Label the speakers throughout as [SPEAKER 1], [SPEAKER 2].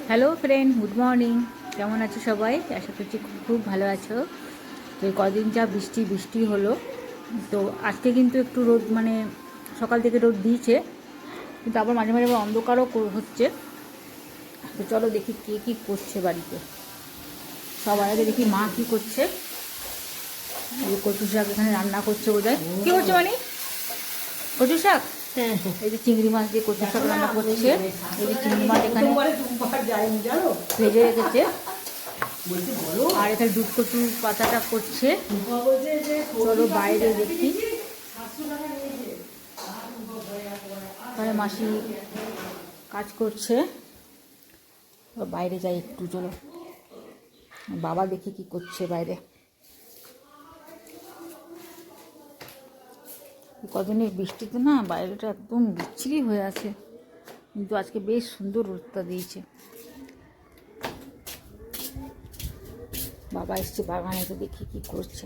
[SPEAKER 1] Hello friend, good morning. কেমন আছো সবাই? আশা করছি খুব ভালো আছো। তো কদিন যা বৃষ্টি বৃষ্টি হলো, তো আজকে কিন্তু একটু রোদ, মানে সকাল থেকে রোদ দিয়েছে, কিন্তু আবার মাঝে মাঝে আবার অন্ধকারও হচ্ছে। তো চলো দেখি কে কী করছে বাড়িতে। সবার আগে দেখি মা কী করছে। এই কচু শাক এখানে রান্না করছে বোধহয়। কী করছে মানে? কচু শাক, এই যে চিংড়ি মাছ দিয়ে কচু শাক রান্না করছে। এই যে চিংড়ি মাছ এখানে ভেজে রেখেছে, আর এখানে দুধ কচু পাতাটা করছে। চলো বাইরে দেখি। ওখানে মাসি কাজ করছে, বাইরে যাই একটু। চলো বাবা দেখি কি করছে বাইরে। কদিনের বৃষ্টিতে না বাইরেটা একদম বিচ্ছিরি হয়ে আছে, কিন্তু আজকে বেশ সুন্দর রোদটা দিয়েছে। বাবা এসছে বাগানে, তো দেখি কি করছে।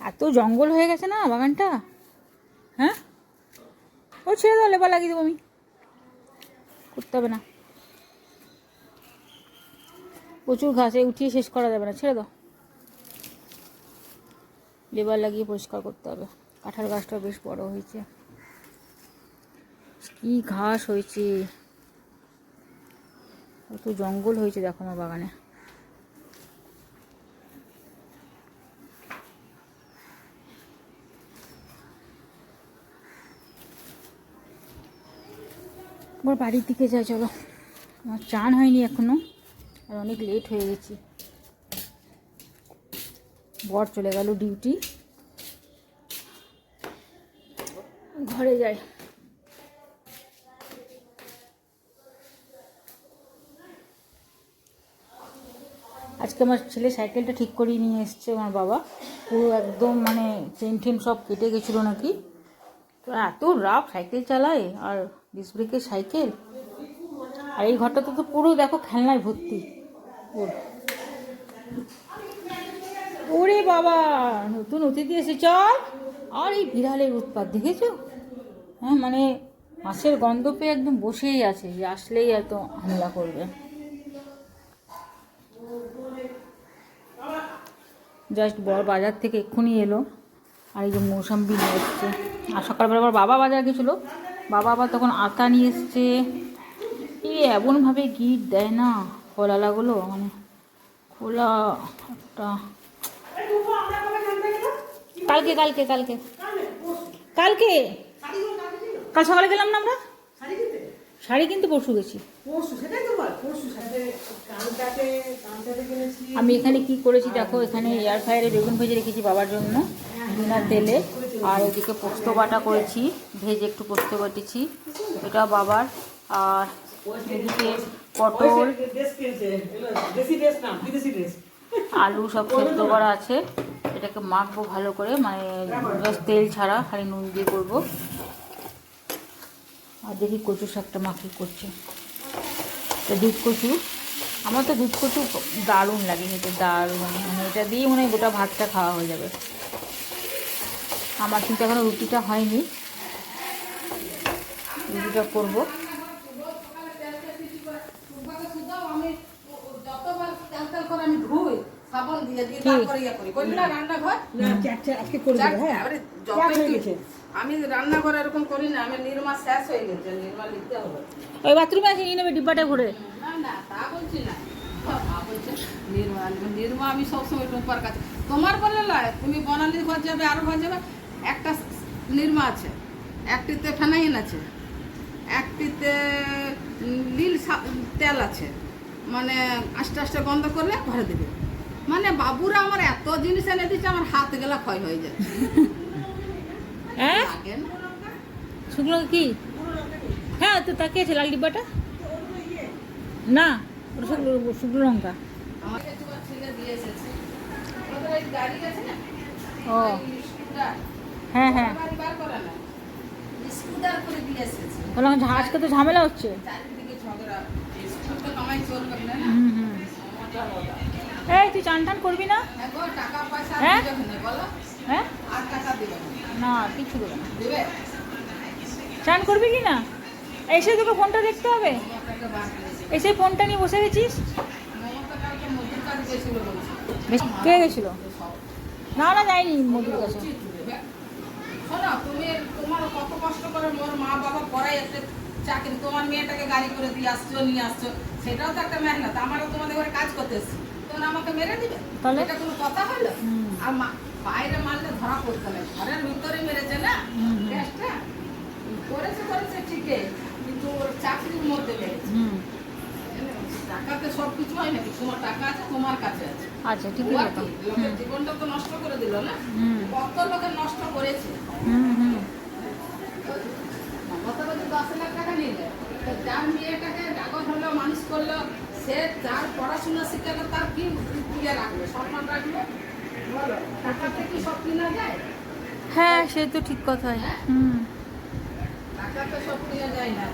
[SPEAKER 1] এত জঙ্গল হয়ে গেছে না বাগানটা। হ্যাঁ, ও ছেড়ে দাও, লেবা লাগিয়ে দেবো, আমি করতে হবে না। প্রচুর ঘাসে উঠিয়ে শেষ করা যাবে না, ছেড়ে দাও। লেবার লাগিয়ে পরিষ্কার করতে হবে। কাঁঠাল গাছটা বেশ বড় হয়েছে, কি ঘাস হয়েছে, কত জঙ্গল হয়েছে দেখো আমার বাগানে। আমার বাড়ির দিকে যাই চলো। আমার চান হয়নি এখনো, আর অনেক লেট হয়ে গেছি। বর চলে গেল ডিউটি, ঘরে যাই। আজকে আমার ছেলে সাইকেলটা ঠিক করিয়ে নিয়ে এসছে আমার বাবা। পুরো একদম মানে চেন টেন সব কেটে গেছিলো নাকি। তো এত রাফ সাইকেল চালায়, আর ডিস্ক ব্রেকের সাইকেল। আর এই ঘরটাতে তো পুরো দেখো খেলনায় ভর্তি। ওরে বাবা, নতুন অতিথি এসে, চল। আর এই বিড়ালের উৎপাত দেখেছো? হ্যাঁ, মানে মাছের গন্ধ পেয়ে একদম বসেই আছে, যে আসলেই এত হামলা করবে। জাস্ট বড় বাজার থেকে এক্ষুনি এলো, আর এই যে মৌসাম্বি নিয়ে এসছে। আর সকালবেলা আবার বাবা বাজার গেছিলো, বাবা আবার তখন আতা নিয়ে এসছে। এই এমনভাবে গিট দেয় না ফলালাগুলো, মানে খোলা একটা। কালকে কালকে কালকে কালকে কাল সকালে গেলাম না আমরা শাড়ি কিনতে, পরশু গেছি। আমি এখানে কি করেছি দেখো, এখানে এয়ার ফ্রায়ারে বেগুন ভেজে রেখেছি বাবার জন্য বিনা তেলে। আর এদিকে পোস্ত বাটা করেছি, ভেজে একটু পোস্ত বাটিছি, এটা বাবার। আর এদিকে পটল আলু সব সেদ্ধ করা আছে, এটাকে মাখবো ভালো করে, মানে জাস্ট তেল ছাড়া, খালি নুন দিয়ে করবো। আর দেখি কচু শাকটা মাখি করছে, তো দুধ কচু। আমার তো দুধ কচু দারুণ লাগে খেতে, দারুণ, মানে এটা দিয়ে মনে হয় গোটা ভাতটা খাওয়া হয়ে যাবে। আমার কিন্তু এখনও রুটিটা হয়নি, রুটিটা করবো।
[SPEAKER 2] আমি রান্নাঘর এরকম করি না, আমি নির্মা শেষ হয়ে গেছে, নির্মা লিখতে হবে।
[SPEAKER 1] ওই বাথরুমে আছে, নিয়ে নেবে ডিব্বাটা ভরে।
[SPEAKER 2] না না, তা বলছি না, নির্মা নির্মা আমি সবসময় টুম্পার কাছে। তোমার বলে নয়, তুমি বনালির ঘর যাবে, আরো ঘর যাবে, একটা নির্মা আছে, একটিতে ফেনাইন আছে, একটিতে নীল তেল আছে, মানে আস্তে আস্তে গন্ধ করলে ঘরে দেবে। মানে বাবুরা আমার এত জিনিস এনে দিচ্ছে, আমার হাত গেলা ক্ষয় হয়ে যায়।
[SPEAKER 1] হ্যাঁ, শুকনো কি? হ্যাঁ, তো তাকে আছে লাল ডিব্বাটা না, ওটা শুকনো শুকনো লঙ্কা।
[SPEAKER 2] আমার ছেলে দিয়ে এসেছে, ওই গাড়ি আছে না,
[SPEAKER 1] ও হ্যাঁ হ্যাঁ,
[SPEAKER 2] বার করে না, স্কুটার করে দিয়ে এসেছে।
[SPEAKER 1] বললাম আজকে তো ঝামেলা হচ্ছে।
[SPEAKER 2] চারিদিকে ঝগড়া, স্কুটার তো কামাই চলবে না।
[SPEAKER 1] এই তুই চান টান করবি না?
[SPEAKER 2] টাকা পয়সা
[SPEAKER 1] হ্যাঁ
[SPEAKER 2] বলো,
[SPEAKER 1] হ্যাঁ,
[SPEAKER 2] আর টাকা দিবে
[SPEAKER 1] না কিছু দেবে না।
[SPEAKER 2] দেবে?
[SPEAKER 1] চান করবি কি না? এসে তোকে ফোনটা দেখতে হবে,
[SPEAKER 2] মমতাকে বার করেছে।
[SPEAKER 1] এসে ফোনটা নিয়ে বসে গেছিস।
[SPEAKER 2] মমতা কালকে মোদির কাছে গেছিল বলছে।
[SPEAKER 1] কে গেছিল? না না যাইনি মোদির কাছে।
[SPEAKER 2] শোনো, তুমি তোমার কত কষ্ট করে মোর মা বাবা পড়াই একটা চাকরি, তোমার মেয়েটাকে গাড়ি করে দিয়ে আসছো, নিয়ে আসছো, সেটাও তো একটা মেহনত। আমারও তোমাদের ঘরে কাজ করতে এসছি, তখন আমাকে মেরে দিবে?
[SPEAKER 1] তাহলে?
[SPEAKER 2] এটা কোনো কথা হলো?
[SPEAKER 1] হুম।
[SPEAKER 2] আর বাইরে মারলে ধরা পড়তে লাগে, ঘরের ভিতরে মেরেছে না
[SPEAKER 1] হুম।
[SPEAKER 2] গ্যাসটা। করেছে ঠিকই, কিন্তু ওর চাকরির মধ্যে মেরেছে।
[SPEAKER 1] হুম।
[SPEAKER 2] টাকাতে সব কিছু হয় নাকি? তোমার টাকা আছে, তোমার কাছে আছে।
[SPEAKER 1] আচ্ছা ঠিকই
[SPEAKER 2] ও আর
[SPEAKER 1] কথা।
[SPEAKER 2] কি, লোকের জীবনটা তো নষ্ট করে দিল না?
[SPEAKER 1] হুম।
[SPEAKER 2] কত লোকের নষ্ট করেছে।
[SPEAKER 1] হুম হুম।
[SPEAKER 2] মমতা বলছে 10 লাখ টাকা নিলে, তো যার মেয়েটাকে ডাগর হলো, মানুষ করলো, সে যার পড়াশোনা শিখালো, তার কি ইয়ে রাখলো, সম্মান রাখলো? বলো, টাকাতে কি সব কিনা যায়?
[SPEAKER 1] হ্যাঁ সে তো ঠিক কথাই। হুম।
[SPEAKER 2] টাকাতে সব কিনা যায় না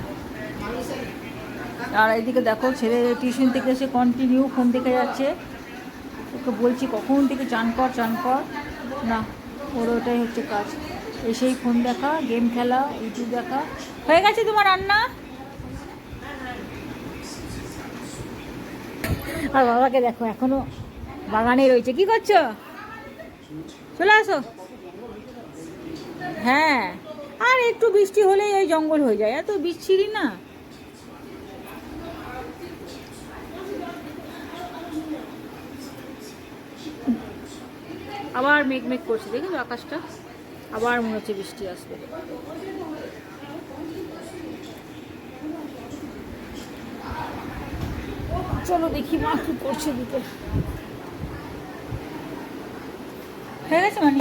[SPEAKER 2] মানুষের।
[SPEAKER 1] আর এদিকে দেখো ছেলে টিউশন থেকে এসে কন্টিনিউ ফোন দেখে যাচ্ছে। ওকে বলছি কখন থেকে চান কর না, ওর ওটাই হচ্ছে কাজ, এসেই ফোন দেখা, গেম খেলা, ইউটিউব দেখা। হয়ে গেছে তোমার রান্না? আর বাবাকে দেখো এখনো বাগানে রয়েছে। কি করছো? চলে আসো। হ্যাঁ, আর একটু বৃষ্টি হলেই এই জঙ্গল হয়ে যায়, এত বিচ্ছিরি না। আবার মেঘ করছে, দেখেছো আকাশটা? আবার মনে হচ্ছে বৃষ্টি আসবে। চলো দেখি মা কি করছে দিকে। হয়ে গেছে মানে?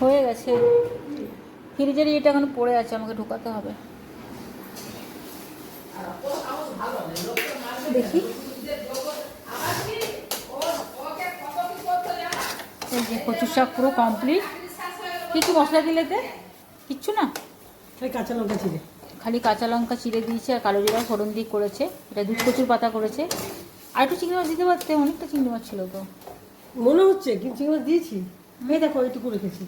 [SPEAKER 1] হয়ে গেছে। ফ্রিজের এটা এখন পড়ে আছে, আমাকে ঢোকাতে হবে। দেখি এই যে কচুর শাক পুরো কমপ্লিট। কি কি মশলা দিলেতে? কিচ্ছু না,
[SPEAKER 3] কাঁচা লঙ্কা চিড়ে,
[SPEAKER 1] খালি কাঁচা লঙ্কা চিড়ে দিয়েছে আর কালো জিরা ফোড়ন দিয়ে করেছে। এটা দুধ কচুর পাতা করেছে। আর একটু চিংড়ি মাছ দিতে পারতে, অনেকটা চিংড়ি মাছ ছিল তো।
[SPEAKER 3] মনে হচ্ছে কিন্তু চিংড়ি মাছ দিয়েছি। এই দেখো এইটুকু রেখেছি।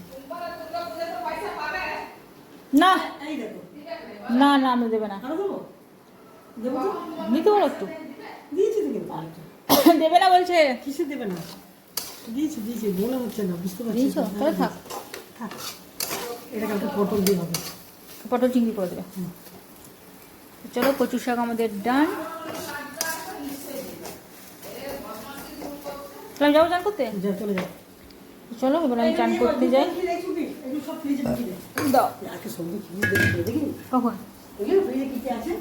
[SPEAKER 1] না
[SPEAKER 3] এই দেখো,
[SPEAKER 1] না না আমি দেবে না,
[SPEAKER 3] আরো দেবো, দেবো তো,
[SPEAKER 1] নিতে পারো একটু।
[SPEAKER 3] দিয়েছি তো কিন্তু অনেকটা।
[SPEAKER 1] দেবে না বলছে।
[SPEAKER 3] কিসে দেবে না? দিয়েছি মনে হচ্ছে না, বুঝতে পারছি।
[SPEAKER 1] দিয়েছো? তাহলে থাক।
[SPEAKER 3] থাক, এটা কালকে পটল দিয়ে হবে।
[SPEAKER 1] পটল চিংড়ি করে দেবে। চলো কচু শাক আমাদের ডান। তাহলে যাবো চান করতে?
[SPEAKER 3] যা চলে যাও।
[SPEAKER 1] চলো এবার আমি চান করতে যাই।
[SPEAKER 3] এগুলো সব ফ্রিজে ঢুকিয়ে দে।
[SPEAKER 1] দাও।
[SPEAKER 3] আজকে সবজি ফ্রিজে দেখি দেখি।
[SPEAKER 1] কখন?
[SPEAKER 3] ওইগুলো ফ্রিজে কি কি আছে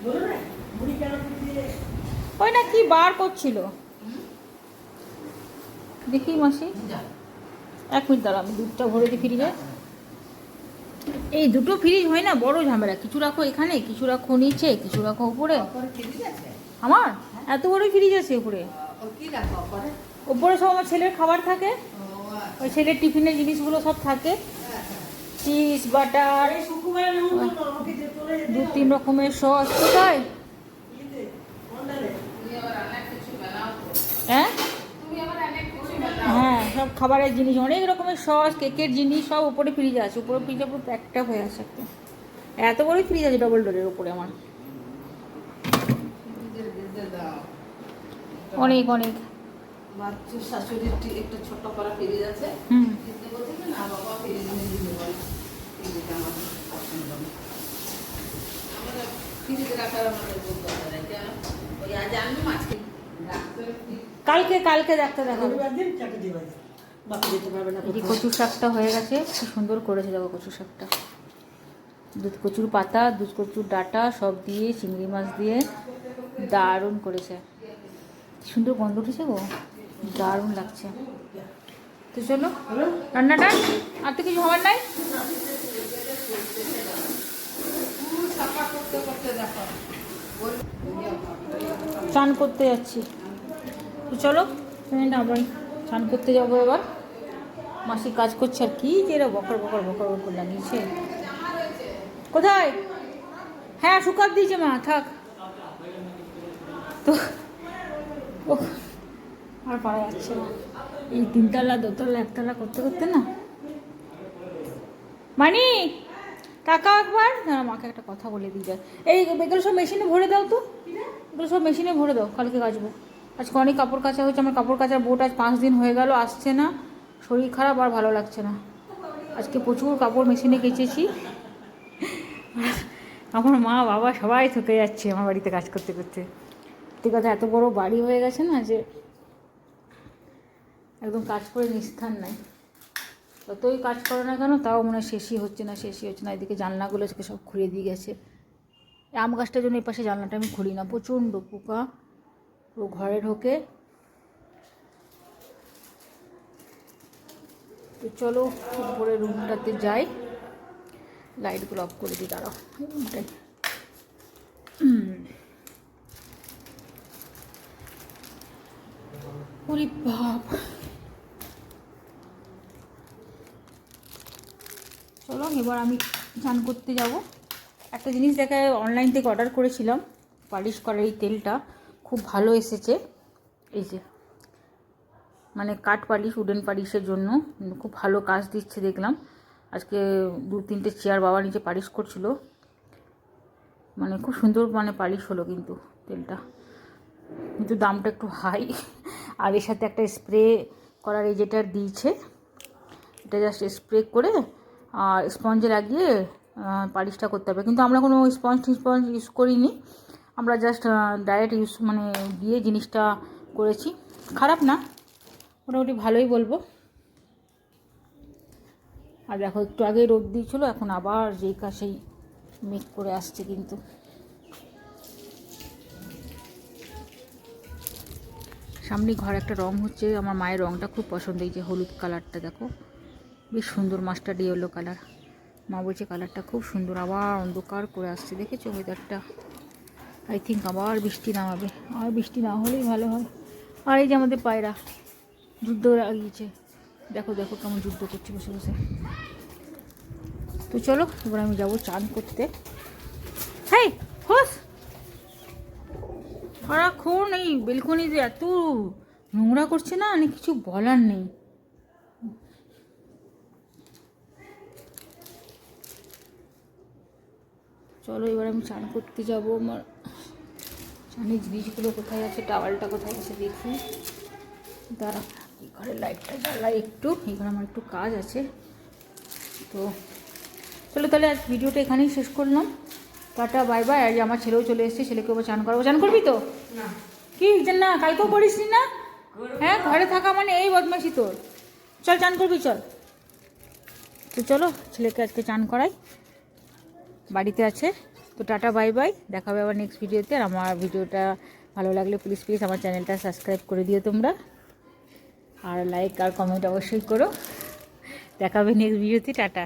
[SPEAKER 3] বলো না, মুড়ি কেন দিয়ে।
[SPEAKER 1] ওই না কি বার করছিল, দেখি মাসি। 1 মিনিট দাঁড়া, আমি দুধটা ভরে দিই ফ্রিজে। এই দুটো ফ্রিজ হয় না, বড় ঝামেলা। কিছু রাখো এখানে, কিছু রাখো নিচে, কিছু রাখো উপরে। আমার এত বড় ফ্রিজ আছে উপরে।
[SPEAKER 2] কি রাখো পরে?
[SPEAKER 1] উপরে সব আমার ছেলের খাবার থাকে, ওই ছেলের টিফিনের জিনিসগুলো সব থাকে, চিজ, বাটার,
[SPEAKER 3] এই শুক্রবারে নেমন্তন্ন, আমাকে যে চলে যেতে
[SPEAKER 1] 2-3 রকমের সস। কোথায়?
[SPEAKER 3] ইয়েতে, মন্ডলে।
[SPEAKER 2] তুমি আবার অনেক কিছু বানাও তো।
[SPEAKER 1] হ্যাঁ
[SPEAKER 2] তুমি আবার অনেক কিছু বানাও।
[SPEAKER 1] হ্যাঁ, সব খাবারের জিনিস, অনেক রকমের সস, কেকের জিনিস সব উপরে ফ্রিজ আছে। উপরে ফ্রিজে পুরো প্যাকটা হয়ে আছে একটা। এত বড় ফ্রিজ আছে ডবল ডোরের উপরে আমার।
[SPEAKER 2] নিজের দাও।
[SPEAKER 1] অনেক অনেক।
[SPEAKER 2] বাচ্চু শাশুড়ির একটা ছোট্ট করা ফ্রিজ আছে।
[SPEAKER 1] হুম।
[SPEAKER 2] কিন্তু বলছে কি, না বাবা ফ্রিজ নিয়ে দিলে বলে, ফ্রিজটা আমার পছন্দ না। আমরা ফ্রিজে রাখার আমাদের বলতে হবে, কেন? ওই আজ আনলাম, আজকে রাখতে
[SPEAKER 1] কালকে ডাক্তার দেখাবো।
[SPEAKER 3] রবিবার দিন চাকরি দিয়ে বাড়ি বাকি যেতে পারবে না।
[SPEAKER 1] এই যে কচুর শাকটা হয়ে গেছে, কি সুন্দর করেছে দেখো কচুর শাকটা। দুধ কচুর পাতা, দুধ কচুর ডাঁটা সব দিয়ে, চিংড়ি মাছ দিয়ে দারুণ করেছে। কি সুন্দর গন্ধ উঠেছে গো, দারুণ লাগছে। তো চলো রান্নাটা, আর তো কিছু হওয়ার নাই।
[SPEAKER 2] সাফা করতে করতে দেখো।
[SPEAKER 1] চান করতে যাচ্ছি। তো চলো আবার চান করতে যাবো এবার। মাসি কাজ করছে, আর কি যে এরা বকর বকর লাগিয়েছে। কোথায়? হ্যাঁ শুকাত দিয়েছে মা, থাক। তো ও আর পারা যাচ্ছে না, এই 3 তলা 2 তলা 1 তলা করতে করতে না। মানি টাকাও একবার না, মাকে একটা কথা বলে দিয়ে যায়। এই এগুলো সব মেশিনে ভরে দাও তো, এগুলো সব মেশিনে ভরে দাও, কালকে কাচবো। আজকে অনেক কাপড় কাচা হয়েছে, আমার কাপড় কাচার বোট আজ 5 দিন হয়ে গেল, আসছে না, শরীর খারাপ আর ভালো লাগছে না। আজকে প্রচুর কাপড় মেশিনে কেচেছি। আমার মা বাবা সবাই থকে যাচ্ছে আমার বাড়িতে কাজ করতে করতে। সত্যি কথা, এত বড় বাড়ি হয়ে গেছে না যে একদম কাজ করে নিস্তার নাই। যতই কাজ করে না কেন তাও মনে হয় শেষই হচ্ছে না, শেষই হচ্ছে না। এদিকে জানলাগুলো আজকে সব খুলে দিয়ে গেছে। এই আম গাছটার জন্য এই পাশে জানলাটা আমি খুলি না, প্রচণ্ড পোকা পুরো ঘরে ঢোকে। তো চলো উপরে রুমটাতে যাই, লাইটগুলো অফ করে দিই, দাঁড়াও রুমটাই। ওরে বাপ, চলো এবার আমি স্নান করতে যাব। একটা জিনিস দেখায়, অনলাইন থেকে অর্ডার করেছিলাম পালিশ করার এই তেলটা, খুব ভালো এসেছে। এই যে মানে কাঠ পালিশ, উডেন পালিশের জন্য খুব ভালো কাজ দিচ্ছে দেখলাম। আজকে 2-3টে চেয়ার বাবা নিচে পালিশ করছিল, মানে খুব সুন্দর মানে পালিশ হলো কিন্তু তেলটা, কিন্তু দামটা একটু হাই। আর এর সাথে একটা স্প্রে করার এই যেটা দিয়েছে, এটা জাস্ট স্প্রে করে আর স্পঞ্জে লাগিয়ে পালিশটা করতে হবে। কিন্তু আমরা কোনো স্পঞ্জ ইউজ করিনি, আমরা জাস্ট ডাইরেক্ট ইউজ মানে দিয়ে জিনিসটা করেছি। খারাপ না, মোটামুটি ভালোই বলবো। আর দেখো একটু আগে রোদ দিয়েছিল, এখন আবার যেই কাছেই মেঘ করে আসছে। কিন্তু সামনে ঘর একটা রং হচ্ছে, আমার মায়ের রংটা খুব পছন্দ, এই যে হলুদ কালারটা দেখো বেশ সুন্দর, মাস্টার্ড ইয়েলো কালার। মা বলছে কালারটা খুব সুন্দর। আবার অন্ধকার করে আসছে, দেখেছো ওয়েদারটা। আই থিঙ্ক আবার বৃষ্টি নামাবে, আর বৃষ্টি না হলেই ভালো হয়। আর এই যে আমাদের পায়রা যুদ্ধ লাগিয়েছে, দেখো দেখো কেমন যুদ্ধ করছে বসে বসে। তো চলো এবার আমি যাবো চান করতে। হ্যাঁ হোস, সারাক্ষণ এই বেলকনিতে এত নোংরা করছে না, মানে কিছু বলার নেই। চলো এবার আমি চান করতে যাবো। আমার চানের জিনিসগুলো কোথায় আছে, টাওয়ালটা কোথায় আছে দেখি, দাঁড়া। এই ঘরে লাইটটা জ্বালাই একটু, এই ঘরে আমার একটু কাজ আছে। তো চলো তাহলে আজ ভিডিওটা এখানেই শেষ করলাম। Tata bye bye. আর আমার ছেলেও চলে এসেছে, ছেলেকে এবার চান করাবো। চান করবি তো? কি না কালকেও করিস নি না? হ্যাঁ, ঘরে থাকা মানে এই বদমাইশি তোর। চল চান করবি চল। তো চলো ছেলেকে আজকে চান করাই, বাড়িতে আছে। তো টাটা বাই বাই, দেখা হবে আবার নেক্সট ভিডিওতে। আর আমার ভিডিওটা ভালো লাগলে প্লিজ প্লিজ আমার চ্যানেলটা সাবস্ক্রাইব করে দিও তোমরা, আর লাইক আর কমেন্ট অবশ্যই করো। দেখা হবে নেক্সট ভিডিওতে। টাটা।